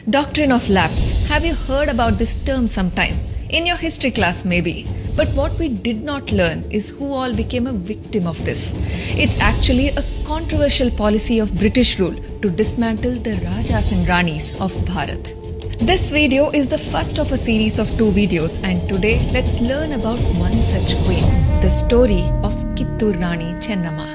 Doctrine of Lapse. Have you heard about this term sometime? In your history class maybe. But what we did not learn is who all became a victim of this. It's actually a controversial policy of British rule to dismantle the Rajas and Ranis of Bharat. This video is the first of a series of 2 videos, and today let's learn about one such queen, the story of Kittur Rani Chennamma.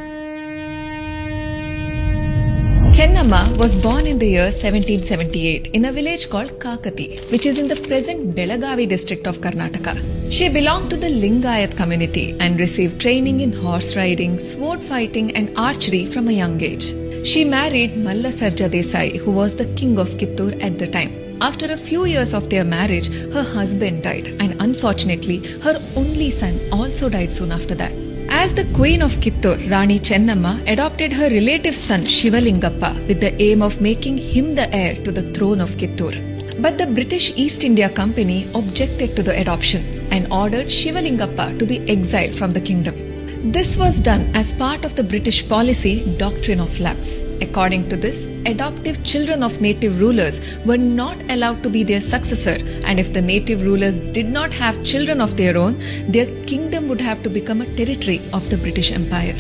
Chennamma was born in the year 1778 in a village called Kakati, which is in the present Belagavi district of Karnataka. She belonged to the Lingayat community and received training in horse riding, sword fighting and archery from a young age. She married Malla Sarja Desai, who was the king of Kittur at the time. After a few years of their marriage, her husband died, and unfortunately, her only son also died soon after that. As the Queen of Kittur, Rani Chennamma adopted her relative's son Shivalingappa with the aim of making him the heir to the throne of Kittur. But the British East India Company objected to the adoption and ordered Shivalingappa to be exiled from the kingdom. This was done as part of the British policy Doctrine of Lapse. According to this, adoptive children of native rulers were not allowed to be their successor, and if the native rulers did not have children of their own, their kingdom would have to become a territory of the British Empire.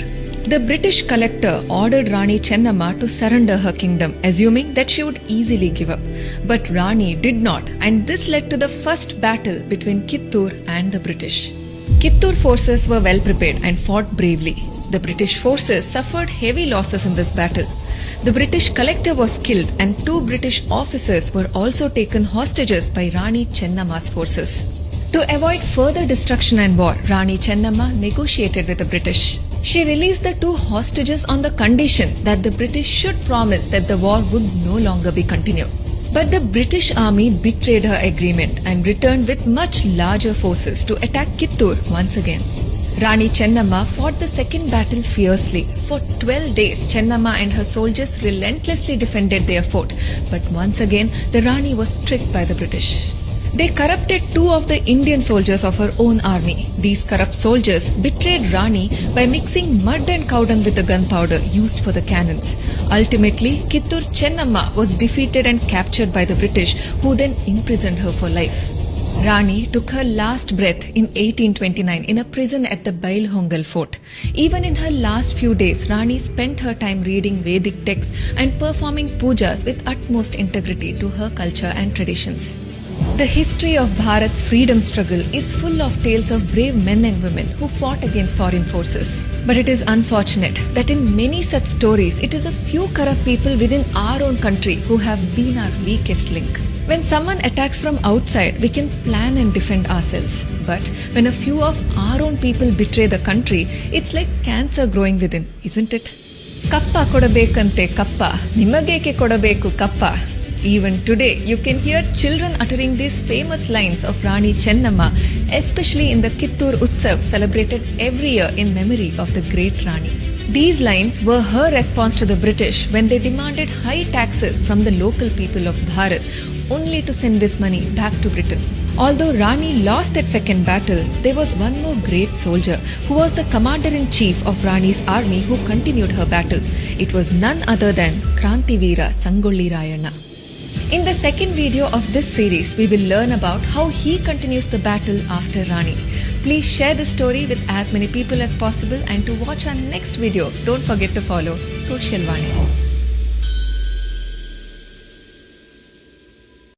The British collector ordered Rani Chennamma to surrender her kingdom, assuming that she would easily give up. But Rani did not, and this led to the first battle between Kittur and the British. Kittur forces were well prepared and fought bravely. The British forces suffered heavy losses in this battle. The British collector was killed, and 2 British officers were also taken hostages by Rani Chennamma's forces. To avoid further destruction and war, Rani Chennamma negotiated with the British. She released the 2 hostages on the condition that the British should promise that the war would no longer be continued. But the British army betrayed her agreement and returned with much larger forces to attack Kittur once again. Rani Chennamma fought the second battle fiercely. For 12 days, Chennamma and her soldiers relentlessly defended their fort. But once again, the Rani was tricked by the British. They corrupted 2 of the Indian soldiers of her own army. These corrupt soldiers betrayed Rani by mixing mud and cow dung with the gunpowder used for the cannons. Ultimately, Kittur Chennamma was defeated and captured by the British, who then imprisoned her for life. Rani took her last breath in 1829 in a prison at the Bailhongal fort. Even in her last few days, Rani spent her time reading Vedic texts and performing pujas with utmost integrity to her culture and traditions. The history of Bharat's freedom struggle is full of tales of brave men and women who fought against foreign forces. But it is unfortunate that in many such stories, it is a few corrupt people within our own country who have been our weakest link. When someone attacks from outside, we can plan and defend ourselves. But when a few of our own people betray the country, it's like cancer growing within, isn't it? Kappa kodabekante kappa, nimageke kodabeku kappa. Even today, you can hear children uttering these famous lines of Rani Chennamma, especially in the Kittur Utsav celebrated every year in memory of the great Rani. These lines were her response to the British when they demanded high taxes from the local people of Bharat, only to send this money back to Britain. Although Rani lost that second battle, there was one more great soldier who was the commander-in-chief of Rani's army who continued her battle. It was none other than Kranti Veera Sangolli Rayana. In the second video of this series, we will learn about how he continues the battle after Rani. Please share this story with as many people as possible, and to watch our next video, don't forget to follow Social Vani.